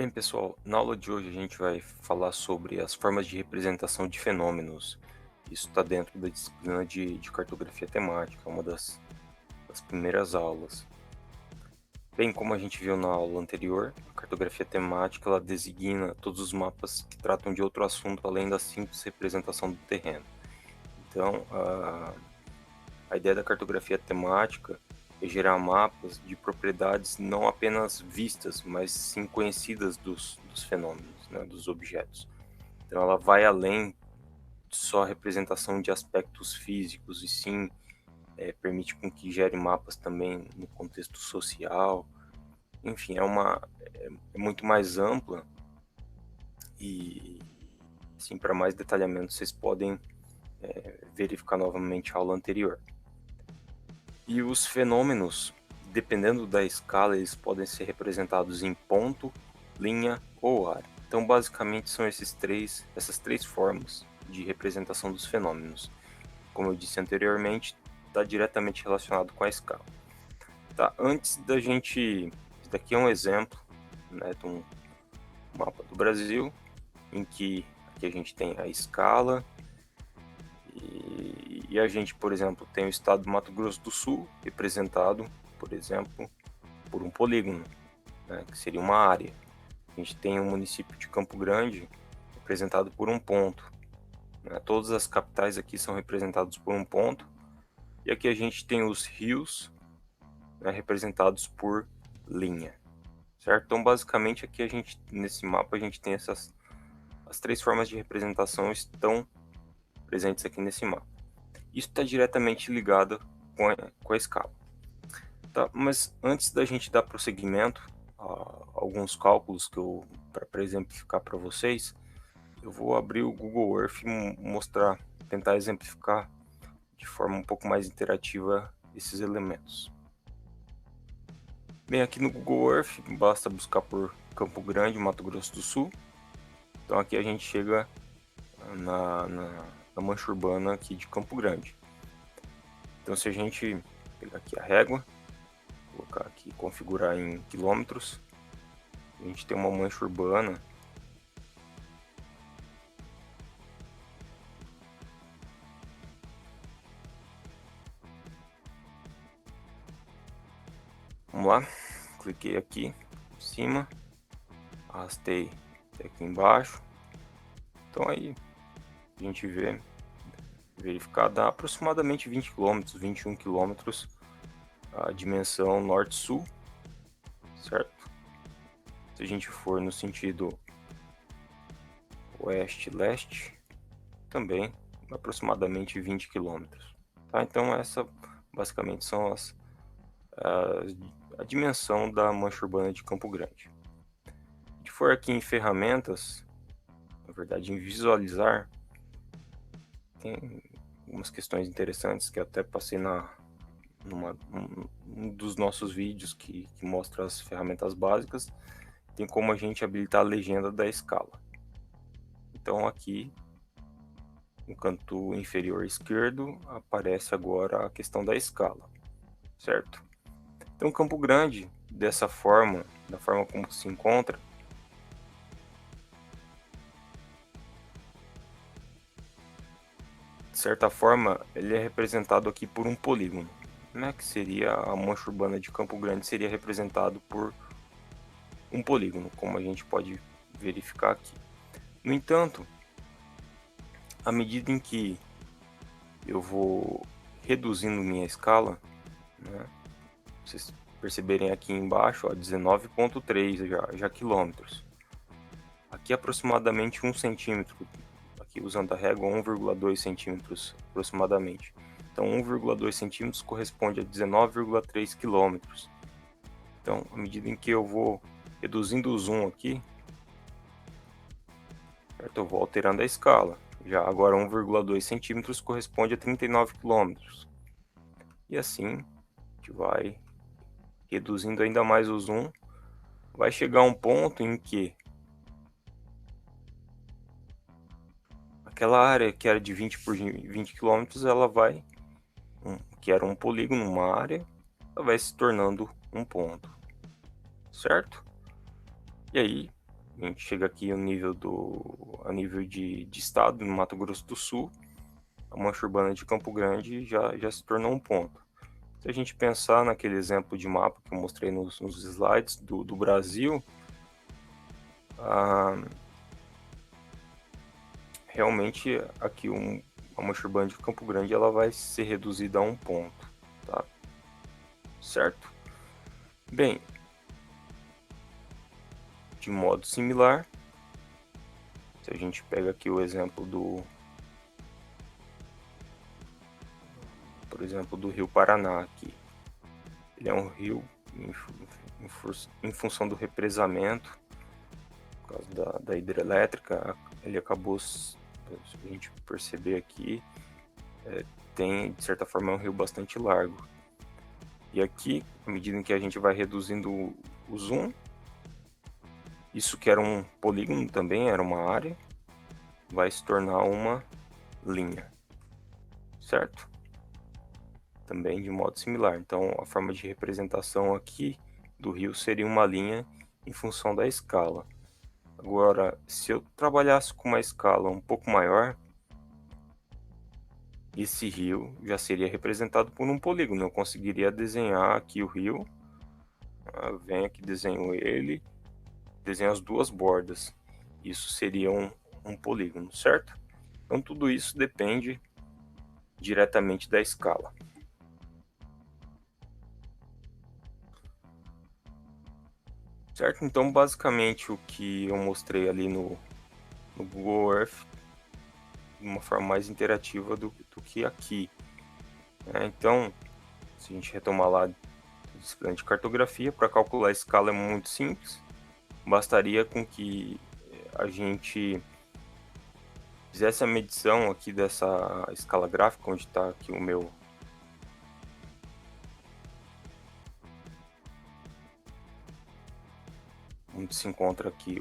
Bem, pessoal, na aula de hoje a gente vai falar sobre as formas de representação de fenômenos. Isso está dentro da disciplina de cartografia temática, uma das primeiras aulas. Bem, como a gente viu na aula anterior, a cartografia temática ela designa todos os mapas que tratam de outro assunto além da simples representação do terreno. Então, a ideia da cartografia temática é gerar mapas de propriedades não apenas vistas, mas sim conhecidas dos fenômenos, né, dos objetos. Então ela vai além de só a representação de aspectos físicos, e sim permite com que gere mapas também no contexto social. Enfim, é muito mais ampla e, sim, para mais detalhamento vocês podem verificar novamente a aula anterior. E os fenômenos, dependendo da escala, eles podem ser representados em ponto, linha ou área. Então, basicamente, são essas três formas de representação dos fenômenos. Como eu disse anteriormente, está diretamente relacionado com a escala. Tá? Antes da gente... Esse daqui é um exemplo, né, de um mapa do Brasil, em que aqui a gente tem a escala, e a gente, por exemplo, tem o estado do Mato Grosso do Sul, representado, por exemplo, por um polígono, né, que seria uma área. A gente tem o município de Campo Grande, representado por um ponto. Né? Todas as capitais aqui são representadas por um ponto. E aqui a gente tem os rios, né, representados por linha. Certo? Então, basicamente, aqui nesse mapa, a gente tem as três formas de representação estão presentes aqui nesse mapa. Isso está diretamente ligado com a escala. Tá? Mas antes da gente dar prosseguimento a alguns cálculos que para exemplificar para vocês, eu vou abrir o Google Earth e tentar exemplificar de forma um pouco mais interativa esses elementos. Bem, aqui no Google Earth basta buscar por Campo Grande, Mato Grosso do Sul. Então aqui a gente chega na mancha urbana aqui de Campo Grande. Então se a gente pegar aqui a régua, colocar aqui, configurar em quilômetros, a gente tem uma mancha urbana Vamos lá, cliquei aqui em cima, arrastei até aqui embaixo. Então aí a gente verificar, dá aproximadamente 20 km, 21 km a dimensão norte-sul, certo? Se a gente for no sentido oeste-leste, também aproximadamente 20 km. Tá? Então essa basicamente são a dimensão da mancha urbana de Campo Grande. Se a gente for aqui em ferramentas, na verdade em visualizar, tem algumas questões interessantes que eu até passei um dos nossos vídeos que mostra as ferramentas básicas. Tem como a gente habilitar a legenda da escala. Então aqui no canto inferior esquerdo aparece agora a questão da escala, certo? Então Campo Grande, dessa forma, da forma como se encontra, de certa forma, ele é representado aqui por um polígono, né? Que seria a mancha urbana de Campo Grande, seria representado por um polígono, como a gente pode verificar aqui. No entanto, à medida em que eu vou reduzindo minha escala, né, vocês perceberem aqui embaixo, 19,3 já quilômetros. Aqui aproximadamente 1 centímetro, aqui usando a régua 1,2 centímetros aproximadamente. Então 1,2 centímetros corresponde a 19,3 quilômetros. Então, à medida em que eu vou reduzindo o zoom aqui, certo? Eu vou alterando a escala. Já agora 1,2 centímetros corresponde a 39 quilômetros. E assim, a gente vai reduzindo ainda mais o zoom. Vai chegar um ponto em que aquela área que era de 20 por 20 quilômetros, que era um polígono, uma área, ela vai se tornando um ponto, certo? E aí, A gente chega aqui a nível de estado, no Mato Grosso do Sul, a mancha urbana de Campo Grande já se tornou um ponto. Se a gente pensar naquele exemplo de mapa que eu mostrei nos slides do Brasil, realmente aqui a mancha urbana de Campo Grande ela vai ser reduzida a um ponto, tá? Certo? Bem, de modo similar, se a gente pega aqui o exemplo por exemplo, do Rio Paraná aqui. Ele é um rio em função do represamento, por causa da hidrelétrica, ele acabou, se a gente perceber aqui, tem, de certa forma, um rio bastante largo. E aqui, à medida em que a gente vai reduzindo o zoom, isso que era um polígono também, era uma área, vai se tornar uma linha, certo? Também de modo similar. Então, a forma de representação aqui do rio seria uma linha em função da escala. Agora, se eu trabalhasse com uma escala um pouco maior, esse rio já seria representado por um polígono. Eu conseguiria desenhar aqui o rio, venho aqui, desenho ele, desenho as duas bordas. Isso seria um polígono, certo? Então, tudo isso depende diretamente da escala. Certo? Então, basicamente, o que eu mostrei ali no Google Earth, de uma forma mais interativa do que aqui. Então, se a gente retomar lá a disciplina de cartografia, para calcular a escala é muito simples. Bastaria com que a gente fizesse a medição aqui dessa escala gráfica, onde está aqui onde se encontra aqui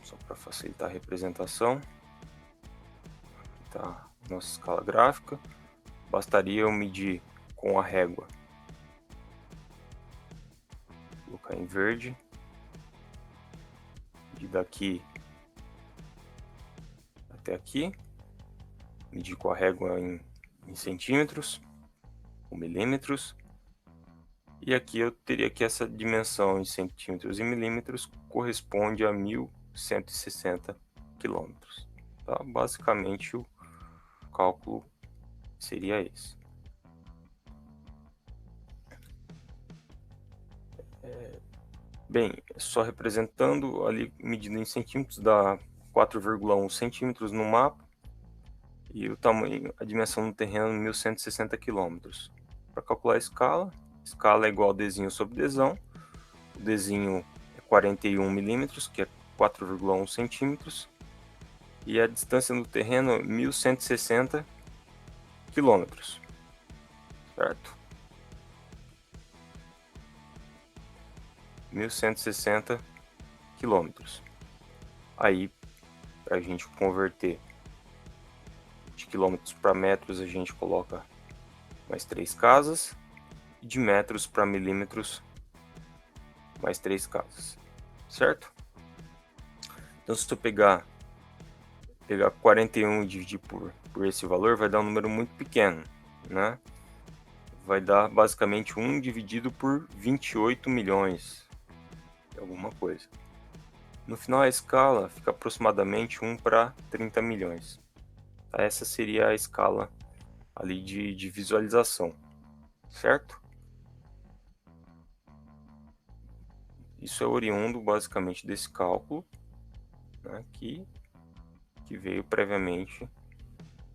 só para facilitar a representação, aqui está a nossa escala gráfica. Bastaria eu medir com a régua, colocar em verde, de daqui até aqui, medir com a régua em centímetros ou milímetros, e aqui eu teria que essa dimensão em centímetros e milímetros corresponde a 1160 quilômetros. Tá? Basicamente o cálculo seria esse. Bem, só representando ali, medindo em centímetros, dá 4,1 centímetros no mapa, e o tamanho, a dimensão do terreno, 1160 quilômetros. Para calcular a escala é igual a Dzinho sobre Dzão. O Dzinho é 41 milímetros, que é 4,1 centímetros, e a distância no terreno é 1160 quilômetros, certo? 1160 quilômetros. Aí, para a gente converter de quilômetros para metros, a gente coloca mais 3 casas, e de metros para milímetros, mais 3 casas, certo? Então, se eu pegar 41 e dividir por esse valor, vai dar um número muito pequeno, né? Vai dar basicamente 1 dividido por 28 milhões, alguma coisa. No final, a escala fica aproximadamente 1 para 30 milhões. Essa seria a escala ali de visualização, certo? Isso é oriundo basicamente desse cálculo, né, que veio previamente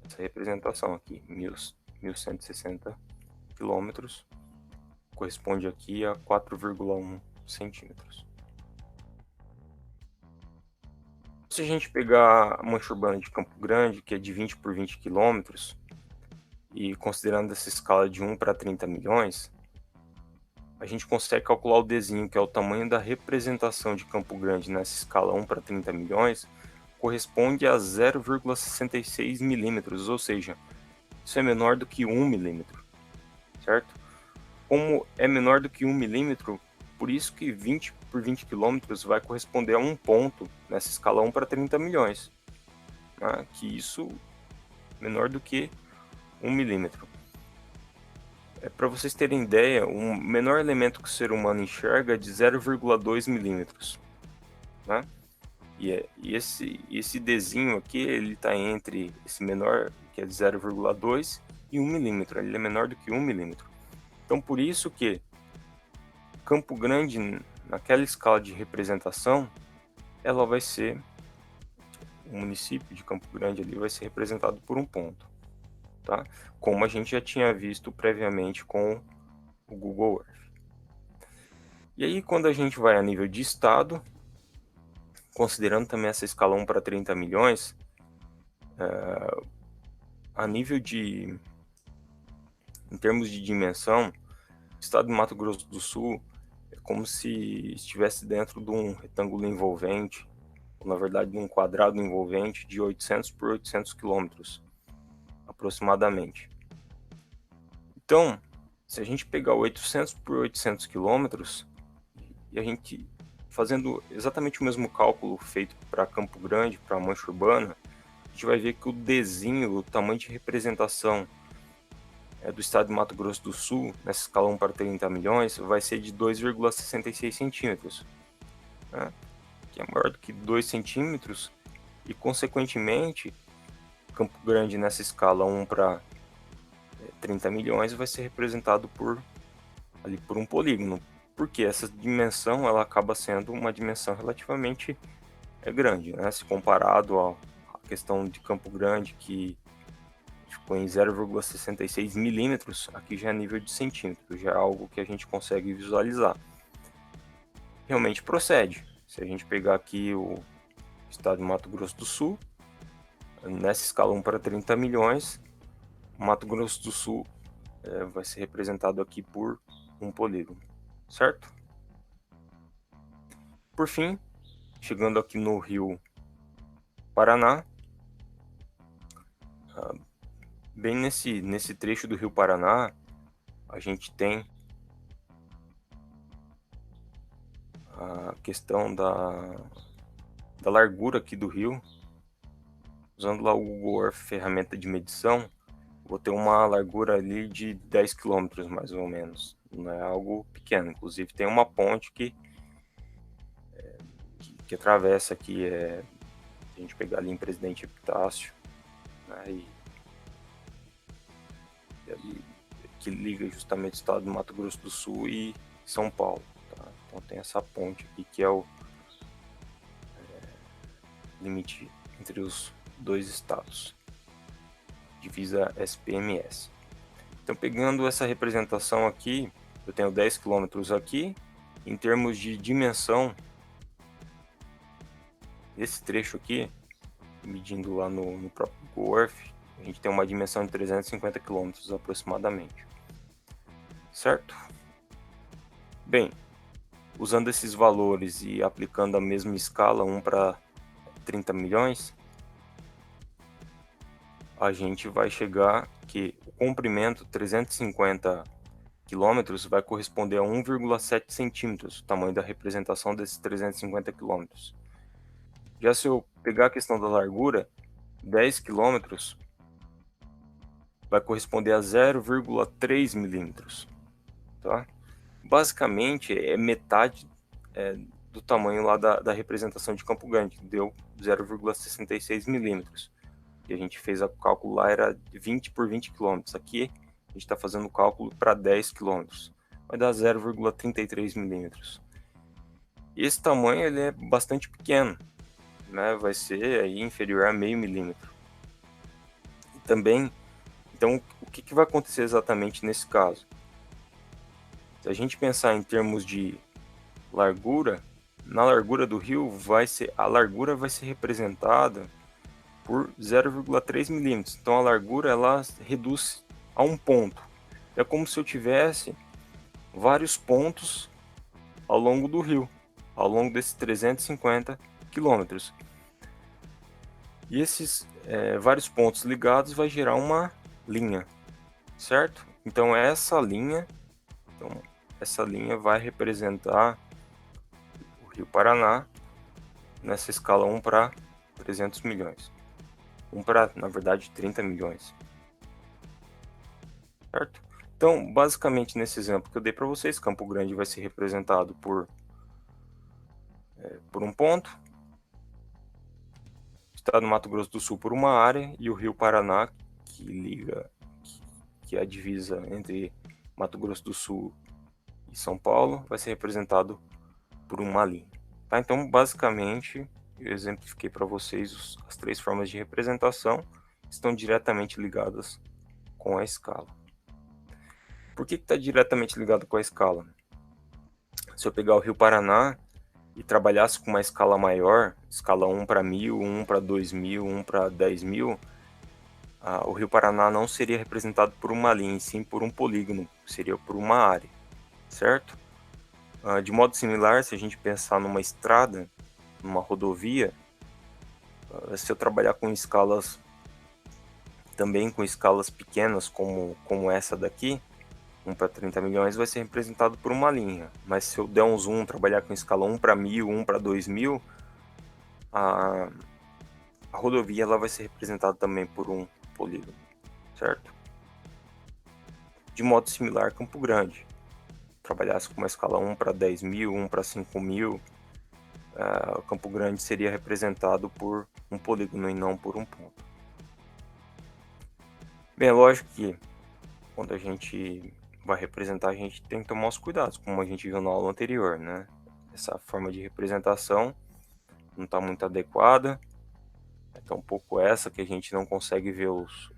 essa representação aqui, 1160 quilômetros, corresponde aqui a 4,1 centímetros. Se a gente pegar a mancha urbana de Campo Grande, que é de 20 por 20 quilômetros, e considerando essa escala de 1 para 30 milhões, a gente consegue calcular o Dzinho, que é o tamanho da representação de Campo Grande nessa escala 1 para 30 milhões, corresponde a 0,66 milímetros, ou seja, isso é menor do que 1 milímetro, certo? Como é menor do que 1 milímetro, por isso que 20 por 20 quilômetros vai corresponder a um ponto nessa escala 1 para 30 milhões, né? Que isso é menor do que 1 milímetro. Para vocês terem ideia, o menor elemento que o ser humano enxerga é de 0,2 milímetros, né? E esse Dzinho aqui, ele está entre esse menor, que é de 0,2, e 1 milímetro. Ele é menor do que 1 milímetro. Então, por isso que Campo Grande, naquela escala de representação, ela vai ser, o município de Campo Grande ali vai ser representado por um ponto, tá? Como a gente já tinha visto previamente com o Google Earth. E aí, quando a gente vai a nível de estado, considerando também essa escala 1 para 30 milhões, a nível de, em termos de dimensão, o estado do Mato Grosso do Sul é como se estivesse dentro de um retângulo envolvente, ou na verdade de um quadrado envolvente de 800 por 800 quilômetros, aproximadamente. Então, se a gente pegar 800 por 800 quilômetros, e a gente fazendo exatamente o mesmo cálculo feito para Campo Grande, para a mancha urbana, a gente vai ver que o Dzinho, o tamanho de representação do estado de Mato Grosso do Sul, nessa escala 1 para 30 milhões, vai ser de 2,66 centímetros, né? Que é maior do que 2 centímetros, e consequentemente, Campo Grande nessa escala 1 para 30 milhões vai ser representado por um polígono, porque essa dimensão ela acaba sendo uma dimensão relativamente grande, né? Se comparado à questão de Campo Grande, que ficou em 0,66 milímetros, aqui já é nível de centímetro, já é algo que a gente consegue visualizar. Realmente procede. Se a gente pegar aqui o estado de Mato Grosso do Sul, nessa escala 1 para 30 milhões, Mato Grosso do Sul vai ser representado aqui por um polígono, certo? Por fim, chegando aqui no Rio Paraná, bem nesse trecho do Rio Paraná, a gente tem a questão da largura aqui do rio. Usando lá o Google Earth, ferramenta de medição, vou ter uma largura ali de 10 km mais ou menos. Não é algo pequeno. Inclusive tem uma ponte que atravessa aqui, a gente pegar ali em Presidente Epitácio, né, e ali, que liga justamente o estado do Mato Grosso do Sul e São Paulo. Tá? Então tem essa ponte aqui que é o limite entre os dois estados, divisa SPMS. Então, pegando essa representação aqui, eu tenho 10 km aqui. Em termos de dimensão, esse trecho aqui, medindo lá no próprio Google Earth, a gente tem uma dimensão de 350 km aproximadamente. Certo? Bem, usando esses valores e aplicando a mesma escala, 1 para 30 milhões, a gente vai chegar que o comprimento 350 quilômetros vai corresponder a 1,7 centímetros, o tamanho da representação desses 350 quilômetros. Já se eu pegar a questão da largura, 10 quilômetros vai corresponder a 0,3 milímetros, tá? Basicamente é metade do tamanho lá da representação de Campo Grande, que deu 0,66 milímetros. E a gente fez o cálculo lá, era 20 por 20 quilômetros. Aqui a gente está fazendo o cálculo para 10 quilômetros, vai dar 0,33 milímetros. Esse tamanho ele é bastante pequeno, né? Vai ser aí inferior a meio milímetro. E também, então, o que vai acontecer exatamente nesse caso? Se a gente pensar em termos de largura, na largura do rio a largura vai ser representada por 0,3 milímetros. Então a largura ela reduz a um ponto. É como se eu tivesse vários pontos ao longo do rio, ao longo desses 350 quilômetros. E esses vários pontos ligados vai gerar uma linha, certo? Então essa linha, essa linha vai representar o Rio Paraná nessa escala 1 para 300 milhões. 1 para, na verdade, 30 milhões. Certo? Então, basicamente, nesse exemplo que eu dei para vocês, Campo Grande vai ser representado por um ponto, Estado do Mato Grosso do Sul por uma área, e o Rio Paraná, que é a divisa entre Mato Grosso do Sul e São Paulo, vai ser representado por uma linha. Tá? Então, basicamente, eu exemplifiquei para vocês as três formas de representação que estão diretamente ligadas com a escala. Por que está diretamente ligado com a escala? Se eu pegar o Rio Paraná e trabalhasse com uma escala maior, escala 1 para 1000, 1 para 2000, 1 para 10.000, o Rio Paraná não seria representado por uma linha, sim por um polígono, seria por uma área, certo? De modo similar, se a gente pensar numa estrada, numa rodovia, se eu trabalhar com escalas, também com escalas pequenas como essa daqui, 1 para 30 milhões vai ser representado por uma linha, mas se eu der um zoom, trabalhar com escala 1 para 1000, 1 para 2000, a rodovia ela vai ser representada também por um polígono, certo? De modo similar, Campo Grande. Trabalhasse com uma escala 1 para 10.000, 1 para 5.000, Campo Grande seria representado por um polígono e não por um ponto. Bem, é lógico que quando a gente vai representar, a gente tem que tomar os cuidados, como a gente viu na aula anterior, né? Essa forma de representação não está muito adequada, é tão pouco essa que a gente não consegue ver os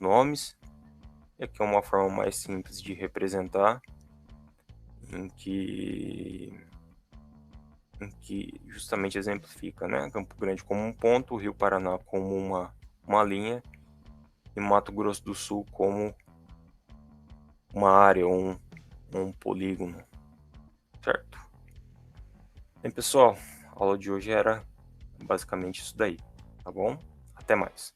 nomes. E aqui é uma forma mais simples de representar, em que justamente exemplifica, né? Campo Grande como um ponto, o Rio Paraná como uma linha e Mato Grosso do Sul como uma área ou um polígono, certo? Bem, pessoal, a aula de hoje era basicamente isso daí, tá bom? Até mais.